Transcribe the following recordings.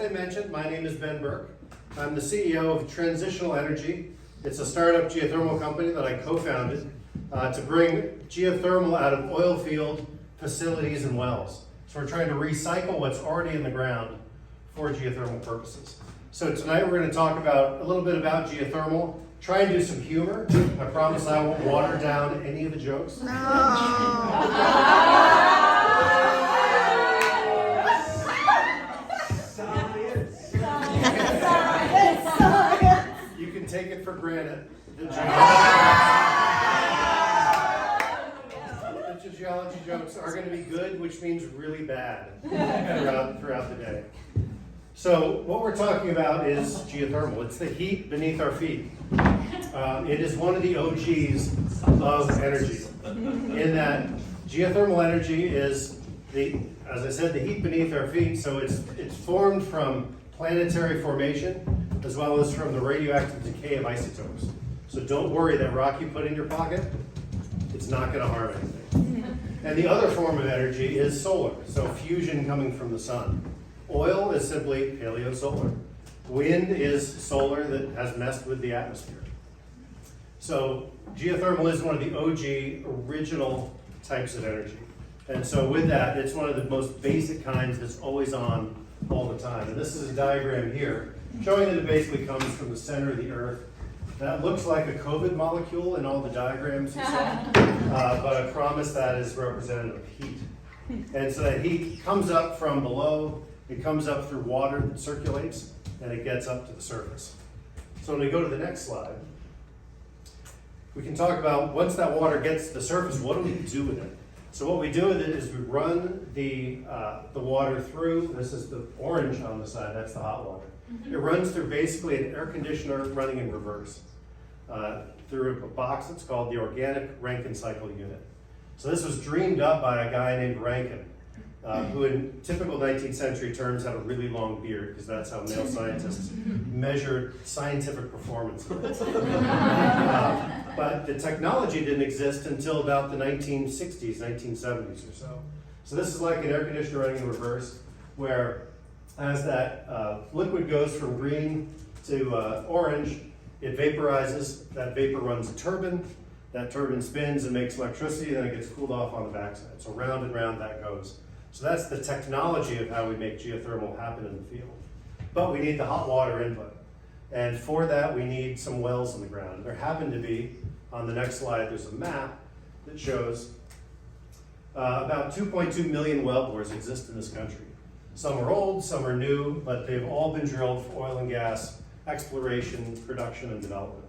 I mentioned, my name is Ben Burke. I'm the CEO of Transitional Energy. It's a startup geothermal company that I co-founded to bring geothermal out of oil field facilities and wells. So we're trying to recycle what's already in the ground for geothermal purposes. So tonight we're going to talk about a little bit about geothermal, try and do some humor. I promise I won't water down any of the jokes. You can take it for granted. The geology jokes are going to be good, which means really bad throughout the day. So what we're talking about is geothermal. It's the heat beneath our feet. It is one of the OGs of energy, in that geothermal energy is, as I said, the heat beneath our feet. So it's formed from planetary formation as well as from the radioactive decay of isotopes. So don't worry, that rock you put in your pocket, it's not going to harm anything. And the other form of energy is solar, so fusion coming from the sun. Oil is simply paleosolar. Wind is solar that has messed with the atmosphere. So geothermal is one of the OG original types of energy. And so with that, it's one of the most basic kinds that's always on all the time. And this is a diagram here showing that it basically comes from the center of the Earth. That looks like a COVID molecule in all the diagrams you saw, but I promise that is representative of heat. And so that heat comes up from below, it comes up through water that circulates, and it gets up to the surface. So when we go to the next slide, we can talk about once that water gets to the surface, what do we do with it? So what we do with it is we run the water through, this is the orange on the side, that's the hot water. It runs through basically an air conditioner running in reverse through a box that's called the Organic Rankine Cycle Unit. So this was dreamed up by a guy named Rankine, who in typical 19th century terms had a really long beard, because that's how male scientists measured scientific performance. But the technology didn't exist until about the 1960s, 1970s or so. So this is like an air conditioner running in reverse, where as that liquid goes from green to orange, it vaporizes. That vapor runs a turbine. That turbine spins and makes electricity, and then it gets cooled off on the backside. So round and round that goes. So that's the technology of how we make geothermal happen in the field. But we need the hot water input. And for that, we need some wells in the ground. There happen to be, on the next slide, there's a map that shows about 2.2 million wellbores exist in this country. Some are old, some are new, but they've all been drilled for oil and gas exploration, production, and development.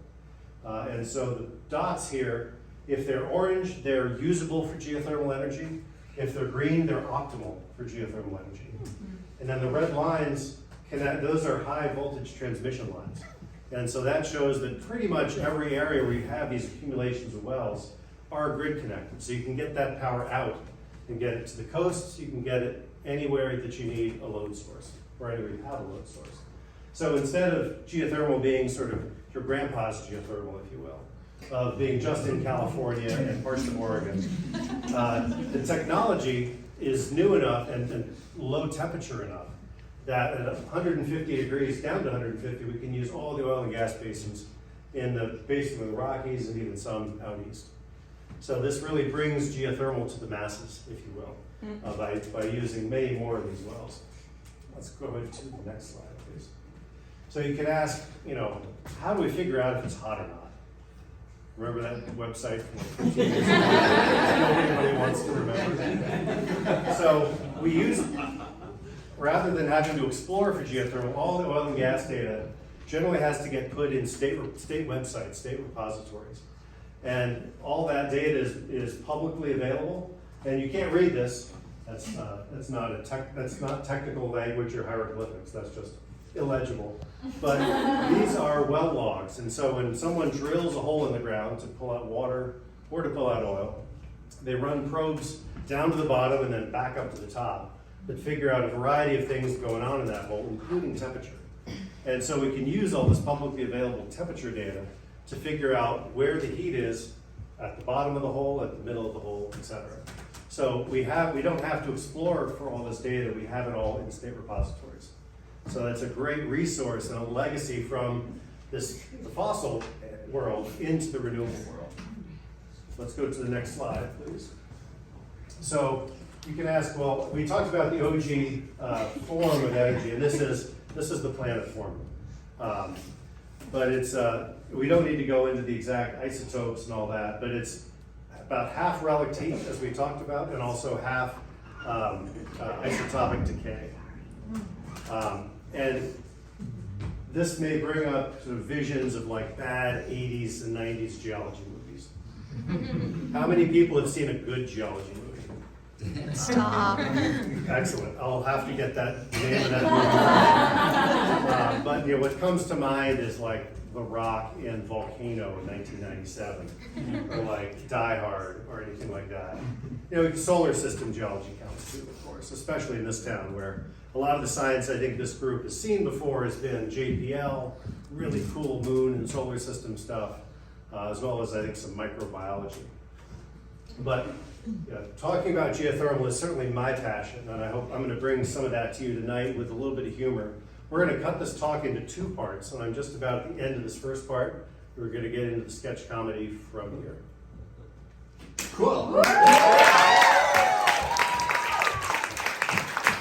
And so the dots here, if they're orange, they're usable for geothermal energy. If they're green, they're optimal for geothermal energy. And then the red lines, those are high voltage transmission lines. And so that shows that pretty much every area where you have these accumulations of wells are grid connected. So you can get that power out and get it to the coast. You can get it anywhere that you need a load source, or anywhere you have a load source. So instead of geothermal being sort of your grandpa's geothermal, if you will, of being just in California and parts of Oregon, the technology is new enough and low temperature enough that at 150 degrees, down to 150, we can use all the oil and gas basins in the basin of the Rockies and even some out east. So this really brings geothermal to the masses, if you will, by using many more of these wells. Let's go ahead to the next slide, please. So you can ask, how do we figure out if it's hot or not? Remember that website from like 15 years ago? Nobody really wants to remember. So we use, rather than having to explore for geothermal, all the oil and gas data generally has to get put in state websites, state repositories. And all that data is publicly available, and you can't read this. That's not technical language or hieroglyphics. That's just illegible. But these are well logs, and so when someone drills a hole in the ground to pull out water or to pull out oil, they run probes down to the bottom and then back up to the top that figure out a variety of things going on in that hole, including temperature. And so we can use all this publicly available temperature data to figure out where the heat is at the bottom of the hole, at the middle of the hole, etc. So we don't have to explore for all this data. We have it all in state repositories. So that's a great resource and a legacy from the fossil world into the renewable world. Let's go to the next slide, please. So you can ask, well, we talked about the OG form of energy, and this is the planet form. But it's, we don't need to go into the exact isotopes and all that, but it's about half relic heat, as we talked about, and also half isotopic decay. And this may bring up sort of visions of like bad 80s and 90s geology movies. How many people have seen a good geology movie? Stop. Excellent. I'll have to get that name of that movie. But you know, what comes to mind is like The Rock and Volcano in 1997, or like Die Hard, or anything like that. You know, solar system geology counts too, of course, especially in this town where a lot of the science I think this group has seen before has been JPL, really cool moon and solar system stuff, as well as I think some microbiology. But talking about geothermal is certainly my passion, and I hope I'm going to bring some of that to you tonight with a little bit of humor. We're going to cut this talk into two parts, and I'm just about at the end of this first part. We're going to get into the sketch comedy from here. Cool.